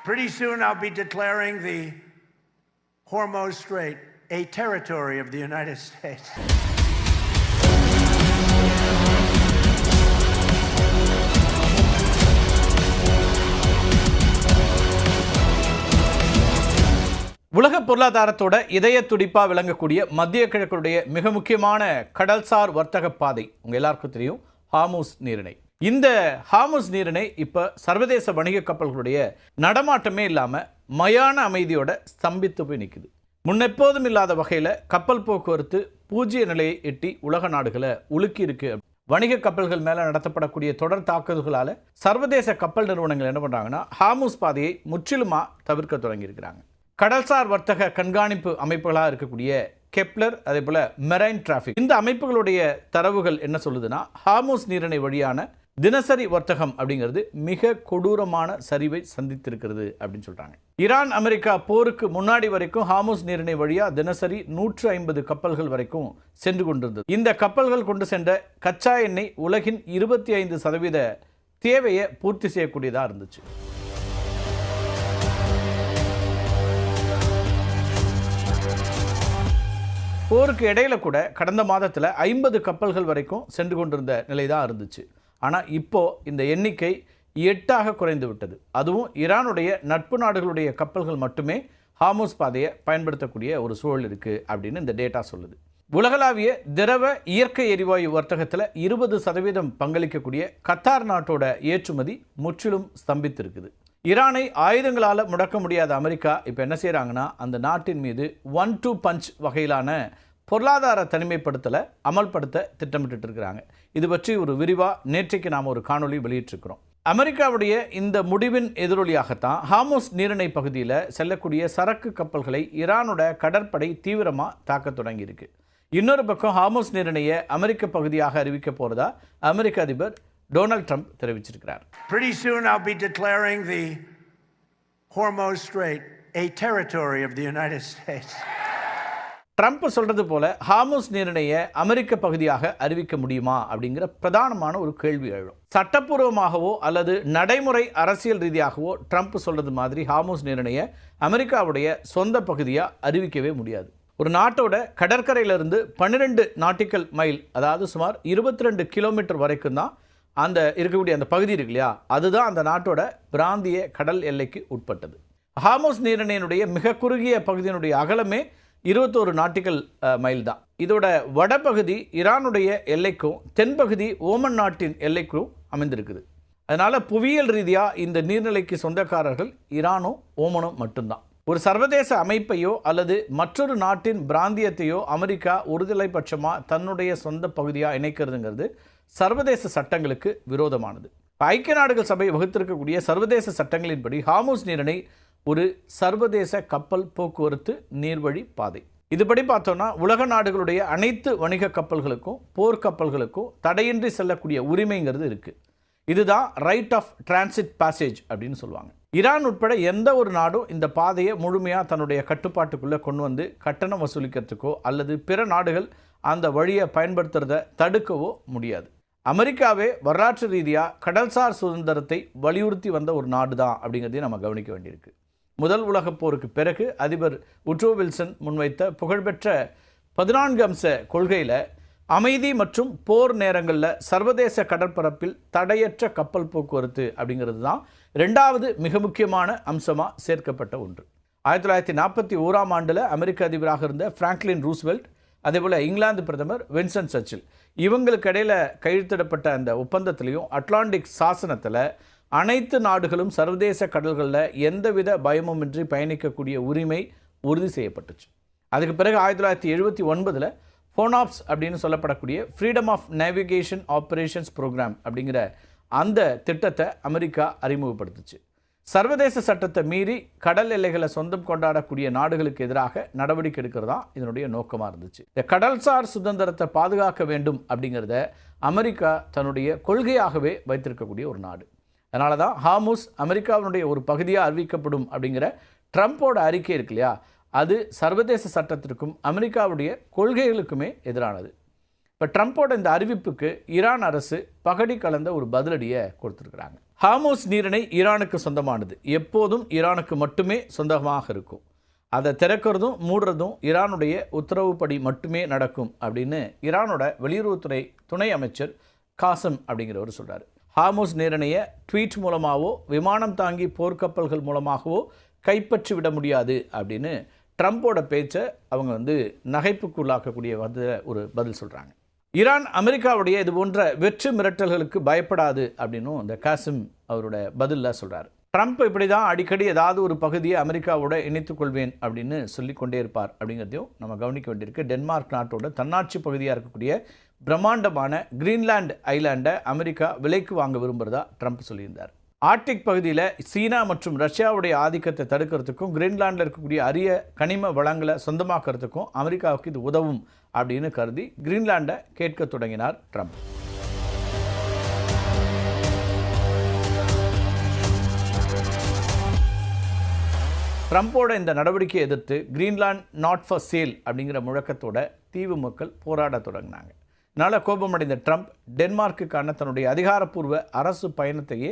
Pretty soon I'll be declaring the Hormuz Strait a territory of the United States. உலக பொருளாதாரத்தோட இதய துடிப்பா விளங்கக்கூடிய மத்திய கிழக்குடைய மிக முக்கியமான கடல்சார் வர்த்தக பாதை உங்க எல்லாருக்கும் தெரியும், ஹார்முஸ் நீரிணை. இந்த ஹார்முஸ் நீரிணை இப்ப சர்வதேச வணிக கப்பல்களுடைய நடமாட்டமே இல்லாம மயான அமைதியோட ஸ்தம்பித்து போய் நிற்குது. முன்னெப்போதும் இல்லாத வகையில கப்பல் போக்குவரத்து பூஜ்ய நிலையை எட்டி உலக நாடுகளை உலுக்கி இருக்கு. வணிக கப்பல்கள் மேல நடத்தப்படக்கூடிய தொடர் தாக்குதல்களால சர்வதேச கப்பல் நிறுவனங்கள் என்ன பண்றாங்கன்னா ஹார்முஸ் பாதையை முற்றிலுமா தவிர்க்க தொடங்கி இருக்கிறாங்க. கடல்சார் வர்த்தக கண்காணிப்பு அமைப்புகளாக இருக்கக்கூடிய கெப்லர், அதே போல மெரைன் டிராஃபிக், இந்த அமைப்புகளுடைய தரவுகள் என்ன சொல்லுதுன்னா ஹார்முஸ் நீரிணை வழியான தினசரி வர்த்தகம் அப்படிங்கிறது மிக கொடூரமான சரிவை சந்தித்திருக்கிறது அப்படின்னு சொல்றாங்க. ஈரான் அமெரிக்கா போருக்கு முன்னாடி வரைக்கும் ஹார்முஸ் நீரிணை வழியா தினசரி 150 கப்பல்கள் வரைக்கும் சென்று கொண்டிருந்தது. இந்த கப்பல்கள் கொண்டு சென்ற கச்சா எண்ணெய் உலகின் 25% தேவையை பூர்த்தி செய்யக்கூடியதா இருந்துச்சு. போருக்கு இடையில கூட கடந்த மாதத்தில் 50 கப்பல்கள் வரைக்கும் சென்று கொண்டிருந்த நிலை தான் இருந்துச்சு. ஆனால் இப்போ இந்த எண்ணிக்கை 8ஆக குறைந்து விட்டது. அதுவும் ஈரானுடைய நட்பு நாடுகளுடைய கப்பல்கள் மட்டுமே ஹார்முஸ் பாதையை பயன்படுத்தக்கூடிய ஒரு சூழல் இருக்குது அப்படின்னு இந்த டேட்டா சொல்லுது. உலகளாவிய திரவ இயற்கை எரிவாயு வர்த்தகத்தில் 20% பங்களிக்கக்கூடிய கத்தார் நாட்டோட ஏற்றுமதி முற்றிலும் ஸ்தம்பித்திருக்குது. ஈரானை ஆயுதங்களால் முடக்க முடியாத அமெரிக்கா இப்போ என்ன செய்கிறாங்கன்னா அந்த நாட்டின் மீது 1-2 பஞ்ச் வகையிலான பொருளாதார தனிமைப்படுத்தலை அமல்படுத்த திட்டமிட்டு இருக்கிறாங்க. இது பற்றி ஒரு விரிவாக நேற்றைக்கு நாம் ஒரு காணொலி வெளியிட்டிருக்கிறோம். அமெரிக்காவுடைய இந்த முடிவின் எதிரொலியாகத்தான் ஹார்முஸ் நீரிணை பகுதியில் செல்லக்கூடிய சரக்கு கப்பல்களை ஈரானோட கடற்படை தீவிரமாக தாக்க தொடங்கியிருக்கு. இன்னொரு பக்கம் ஹார்முஸ் நீரிணையை அமெரிக்க பகுதியாக அறிவிக்க போகிறதா அமெரிக்க அதிபர் டொனால்ட் ட்ரம்ப் தெரிவிச்சிருக்கிறார். Pretty soon I'll be declaring the Hormuz Strait a territory of the United States. Trump சொல்றது போல ஹார்முஸ் நீரிணையை அமெரிக்க பகுதியாக அறிவிக்க முடியுமா அப்படிங்கிற பிரதானமான ஒரு கேள்வி எழும். சட்டப்பூர்வமாகவோ அல்லது நடைமுறை அரசியல் ரீதியாகவோ ட்ரம்ப் சொல்றது மாதிரி ஹார்முஸ் நீரிணையை அமெரிக்காவுடைய சொந்த பகுதியாக அறிவிக்கவே முடியாது. ஒரு நாட்டோட கடற்கரையிலிருந்து 12 நாட்டிக்கல் மைல், அதாவது சுமார் 22 கிலோமீட்டர் வரைக்கும் தான் அந்த இருக்கக்கூடிய அந்த பகுதி இருக்கு இல்லையா, அதுதான் அந்த நாட்டோட பிராந்திய கடல் எல்லைக்கு உட்பட்டது. ஹார்முஸ் நீரிணையினுடைய மிக குறுகிய பகுதியினுடைய அகலமே 21 நாட்டிக்கல் மைல் தான். இதோட வடபகுதி ஈரானுடைய எல்லைக்கும் தென்பகுதி ஓமன் நாட்டின் எல்லைக்கும் அமைந்திருக்குது. அதனால புவியியல் ரீதியாக இந்த நீர்நிலைக்கு சொந்தக்காரர்கள் ஈரானும் ஓமனும் மட்டும்தான். ஒரு சர்வதேச அமைப்பையோ அல்லது மற்றொரு நாட்டின் பிராந்தியத்தையோ அமெரிக்கா ஒருதலை பட்சமாக தன்னுடைய சொந்த பகுதியாக இணைக்கிறதுங்கிறது சர்வதேச சட்டங்களுக்கு விரோதமானது. ஐக்கிய நாடுகள் சபை வகுத்திருக்கக்கூடிய சர்வதேச சட்டங்களின்படி ஹார்முஸ் நீரிணை ஒரு சர்வதேச கப்பல் போக்குவரத்து நீர்வழி பாதை. இதுபடி பார்த்தோம்னா உலக நாடுகளுடைய அனைத்து வணிக கப்பல்களுக்கும் போர்க்கப்பல்களுக்கும் தடையின்றி செல்லக்கூடிய உரிமைங்கிறது இருக்குது. இதுதான் ரைட் ஆஃப் டிரான்சிட் பேசேஜ் அப்படின்னு சொல்லுவாங்க. ஈரான் உட்பட எந்த ஒரு நாடும் இந்த பாதையை முழுமையாக தன்னுடைய கட்டுப்பாட்டுக்குள்ளே கொண்டு வந்து கட்டணம் வசூலிக்கிறதுக்கோ அல்லது பிற நாடுகள் அந்த வழியை பயன்படுத்துறதை தடுக்கவோ முடியாது. அமெரிக்காவே வரலாற்று ரீதியாக கடல்சார் சுதந்திரத்தை வலியுறுத்தி வந்த ஒரு நாடு தான் அப்படிங்கிறதையும் நம்ம கவனிக்க வேண்டியிருக்கு. முதல் உலகப் போருக்கு பிறகு அதிபர் உட்ரோ வில்சன் முன்வைத்த புகழ்பெற்ற 14 அம்ச கொள்கையில் அமைதி மற்றும் போர் நேரங்களில் சர்வதேச கடற்பரப்பில் தடையற்ற கப்பல் போக்குவரத்து அப்படிங்கிறது தான் 2வது மிக முக்கியமான அம்சமாக சேர்க்கப்பட்ட ஒன்று. 1941ஆம் ஆண்டில் அமெரிக்க அதிபராக இருந்த பிராங்க்லின் ரூஸ்வெல்ட், அதேபோல் இங்கிலாந்து பிரதமர் வின்சன் சர்ச்சில், இவங்களுக்கு இடையில் கையெழுத்திடப்பட்ட அந்த ஒப்பந்தத்திலையும் அட்லாண்டிக் சாசனத்தில் அனைத்து நாடுகளும் சர்வதேச கடல்களில் எந்தவித பயமுமின்றி பயணிக்கக்கூடிய உரிமை உறுதி செய்யப்பட்டுச்சு. அதுக்கு பிறகு 1979 ஃபோனாப்ஸ் அப்படின்னு சொல்லப்படக்கூடிய freedom of navigation operations program அப்படிங்கிற அந்த திட்டத்தை அமெரிக்கா அறிமுகப்படுத்துச்சு. சர்வதேச சட்டத்தை மீறி கடல் எல்லைகளை சொந்தம் கொண்டாடக்கூடிய நாடுகளுக்கு எதிராக நடவடிக்கை எடுக்கிறது தான் இதனுடைய நோக்கமாக இருந்துச்சு. இந்த கடல்சார் சுதந்திரத்தை பாதுகாக்க வேண்டும் அப்படிங்கிறத அமெரிக்கா தன்னுடைய கொள்கையாகவே வைத்திருக்கக்கூடிய ஒரு நாடு. அதனால தான் ஹார்முஸ் அமெரிக்காவினுடைய ஒரு பகுதியாக அறிவிக்கப்படும் அப்படிங்கிற ட்ரம்ப்போட அறிக்கை இருக்கு இல்லையா, அது சர்வதேச சட்டத்திற்கும் அமெரிக்காவுடைய கொள்கைகளுக்குமே எதிரானது. இப்போ ட்ரம்ப்போட இந்த அறிவிப்புக்கு ஈரான் அரசு பகடி கலந்த ஒரு பதிலடியை கொடுத்துருக்குறாங்க. ஹார்மோஸ் நீரிணை ஈரானுக்கு சொந்தமானது, எப்போதும் ஈரானுக்கு மட்டுமே சொந்தமாக இருக்கும். அதை திறக்கிறதும் மூடுறதும் ஈரானுடைய உத்தரவுப்படி மட்டுமே நடக்கும் அப்படின்னு ஈரானோட வெளியுறவுத்துறை துணை அமைச்சர் காசம் அப்படிங்கிறவர் சொல்கிறார். ஹார்மோஸ் நீரிணையை ட்வீட் மூலமாகவோ விமானம் தாங்கி போர்க்கப்பல்கள் மூலமாகவோ கைப்பற்றி விட முடியாது அப்படின்னு ட்ரம்ப்போட பேச்சை அவங்க நகைப்புக்குள்ளாக்கக்கூடிய ஒரு பதில் சொல்கிறாங்க. ஈரான் அமெரிக்காவுடைய இது போன்ற வெற்று மிரட்டல்களுக்கு பயப்படாது அப்படின்னும் இந்த காசிம் அவரோட பதிலில் சொல்கிறார். ட்ரம்ப் இப்படி தான் அடிக்கடி ஏதாவது ஒரு பகுதியை அமெரிக்காவோட இணைத்துக்கொள்வேன் அப்படின்னு சொல்லிக்கொண்டே இருப்பார் அப்படிங்கிறதையும் நம்ம கவனிக்க வேண்டியிருக்கு. டென்மார்க் நாட்டோட தன்னாட்சி பகுதியாக இருக்கக்கூடிய பிரம்மாண்டமான கிரீன்லாந்து ஐலாண்டை அமெரிக்கா விலைக்கு வாங்க விரும்புகிறதா ட்ரம்ப் சொல்லியிருந்தார். ஆர்டிக் பகுதியில் சீனா மற்றும் ரஷ்யாவுடைய ஆதிக்கத்தை தடுக்கிறதுக்கும் கிரீன்லாண்டில் இருக்கக்கூடிய அரிய கனிம வளங்களை சொந்தமாக்கிறதுக்கும் அமெரிக்காவுக்கு இது உதவும் அப்படின்னு கருதி கிரீன்லாண்டை கேட்க தொடங்கினார் ட்ரம்ப். ட்ரம்ப்போட இந்த நடவடிக்கையை எதிர்த்து கிரீன்லாந்து நாட் ஃபார் சேல் அப்படிங்கிற முழக்கத்தோட தீவு மக்கள் போராட தொடங்கினாங்க. இதனால் கோபமடைந்த ட்ரம்ப் டென்மார்க்குக்கான தன்னுடைய அதிகாரப்பூர்வ அரசு பயணத்தையே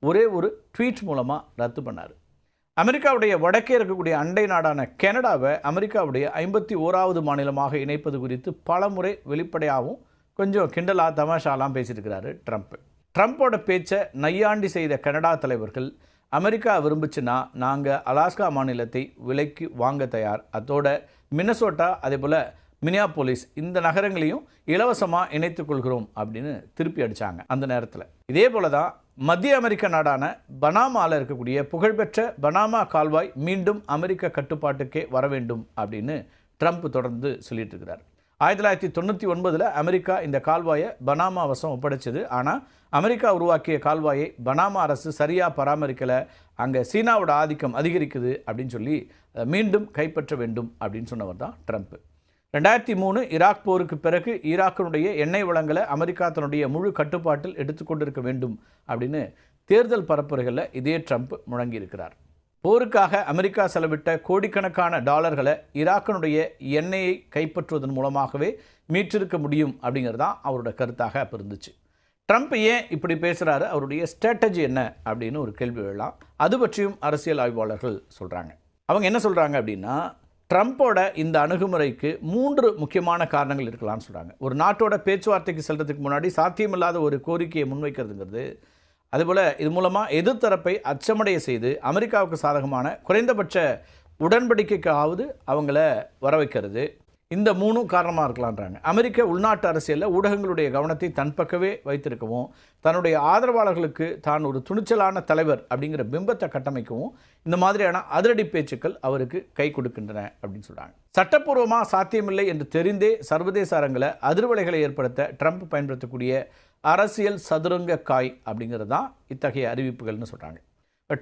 ஒரே ஒரு ட்வீட் மூலமாக ரத்து பண்ணார். அமெரிக்காவுடைய வடக்கே இருக்கக்கூடிய அண்டை நாடான கனடாவை அமெரிக்காவுடைய 51வது மாநிலமாக இணைப்பது குறித்து பல முறை வெளிப்படையாகவும் கொஞ்சம் கிண்டலாக தமாஷாலாம் பேசியிருக்கிறாரு ட்ரம்ப். ட்ரம்ப்போட பேச்சை நையாண்டி செய்த கனடா தலைவர்கள் அமெரிக்கா விரும்புச்சுன்னா நாங்கள் அலாஸ்கா மாநிலத்தை விலைக்கு வாங்க தயார், அதோட மினசோட்டா அதே போல் மினியாபோலிஸ் இந்த நகரங்களையும் இலவசமாக இணைத்துக் கொள்கிறோம் அப்படின்னு திருப்பி அடித்தாங்க. அந்த நேரத்தில் இதே போல தான் மத்திய அமெரிக்க நாடான பனாமாவில் இருக்கக்கூடிய புகழ்பெற்ற பனாமா கால்வாய் மீண்டும் அமெரிக்க கட்டுப்பாட்டுக்கே வர வேண்டும் அப்படின்னு ட்ரம்ப் தொடர்ந்து சொல்லிட்டு இருக்கிறார். 1999 அமெரிக்கா இந்த கால்வாயை பனாமா வசம் ஒப்படைச்சது. ஆனால் அமெரிக்கா உருவாக்கிய கால்வாயை பனாமா அரசு சரியாக பராமரிக்கலை, அங்கே சீனாவோட ஆதிக்கம் அதிகரிக்குது அப்படின்னு சொல்லி மீண்டும் கைப்பற்ற வேண்டும் அப்படின்னு சொன்னவர் தான் ட்ரம்ப். 2003 ஈராக் போருக்கு பிறகு ஈராக்கினுடைய எண்ணெய் வளங்களை அமெரிக்கா தன்னுடைய முழு கட்டுப்பாட்டில் எடுத்துக்கொண்டிருக்க வேண்டும் அப்படின்னு தேர்தல் பரப்புரைகளில் இதே ட்ரம்ப் முழங்கியிருக்கிறார். போருக்காக அமெரிக்கா செலவிட்ட கோடிக்கணக்கான டாலர்களை ஈராக்கினுடைய எண்ணெயை கைப்பற்றுவதன் மூலமாகவே மீட்டிருக்க முடியும் அப்படிங்கிறது தான் அவரோட கருத்தாக அப்போ இருந்துச்சு. ட்ரம்ப் ஏன் இப்படி பேசுகிறாரு, அவருடைய ஸ்ட்ராட்டஜி என்ன அப்படின்னு ஒரு கேள்வி எழலாம். அது பற்றியும் அரசியல் ஆய்வாளர்கள் சொல்கிறாங்க. அவங்க என்ன சொல்கிறாங்க அப்படின்னா, ட்ரம்ப்போட இந்த அணுகுமுறைக்கு 3 முக்கியமான காரணங்கள் இருக்கலாம்னு சொல்கிறாங்க. ஒரு நாட்டோட பேச்சுவார்த்தைக்கு செல்றதுக்கு முன்னாடி சாத்தியமில்லாத ஒரு கோரிக்கையை முன்வைக்கிறதுங்கிறது, அதுபோல் இது மூலமாக எதிர்த்தரப்பை அச்சமடைய செய்து அமெரிக்காவுக்கு சாதகமான குறைந்தபட்ச உடன்படிக்கைக்காவது அவங்கள வர வைக்கிறது, இந்த 3 காரணமாக இருக்கலான்றாங்க. அமெரிக்க உள்நாட்டு அரசியலில் ஊடகங்களுடைய கவனத்தை தன் பக்கவே வைத்திருக்கவும், தன்னுடைய ஆதரவாளர்களுக்கு தான் ஒரு துணிச்சலான தலைவர் அப்படிங்கிற பிம்பத்தை கட்டமைக்கவும் இந்த மாதிரியான அதிரடி பேச்சுக்கள் அவருக்கு கை கொடுக்கின்றன அப்படின்னு சொல்கிறாங்க. சட்டப்பூர்வமாக சாத்தியமில்லை என்று தெரிந்தே சர்வதேச அரங்கில் அதிர்வலைகளை ஏற்படுத்த ட்ரம்ப் பயன்படுத்தக்கூடிய அரசியல் சதுரங்க காய் அப்படிங்கிறது தான் இத்தகைய அறிவிப்புகள்னு சொல்கிறாங்க.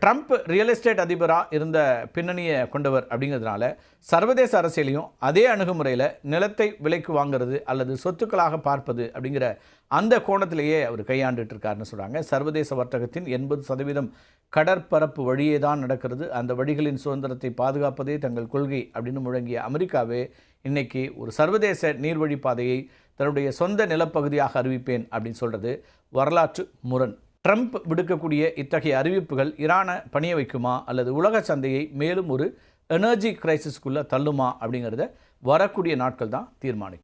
ட்ரம்ப் ரியல் எஸ்டேட் அதிபராக இருந்த பின்னணியை கொண்டவர் அப்படிங்கிறதுனால சர்வதேச அரசியலையும் அதே அணுகுமுறையில் நிலத்தை விலைக்கு வாங்கிறது அல்லது சொத்துக்களாக பார்ப்பது அப்படிங்கிற அந்த கோணத்திலேயே அவர் கையாண்டுட்டு இருக்காருன்னு சொல்கிறாங்க. சர்வதேச வர்த்தகத்தின் 80% கடற்பரப்பு வழியே தான் நடக்கிறது, அந்த வழிகளின் சுதந்திரத்தை பாதுகாப்பதே தங்கள் கொள்கை அப்படின்னு முழங்கிய அமெரிக்காவே இன்றைக்கி ஒரு சர்வதேச நீர்வழி பாதையை தன்னுடைய சொந்த நிலப்பகுதியாக அறிவிப்பேன் அப்படின்னு சொல்கிறது வரலாற்று முரண். ட்ரம்ப் விடுக்கக்கூடிய இத்தகைய அறிவிப்புகள் ஈரானை பணிய வைக்குமா அல்லது உலக சந்தையை மேலும் ஒரு எனர்ஜி கிரைசிஸ்க்குள்ளே தள்ளுமா அப்படிங்கிறத வரக்கூடிய நாட்கள் தான் தீர்மானிக்கும்.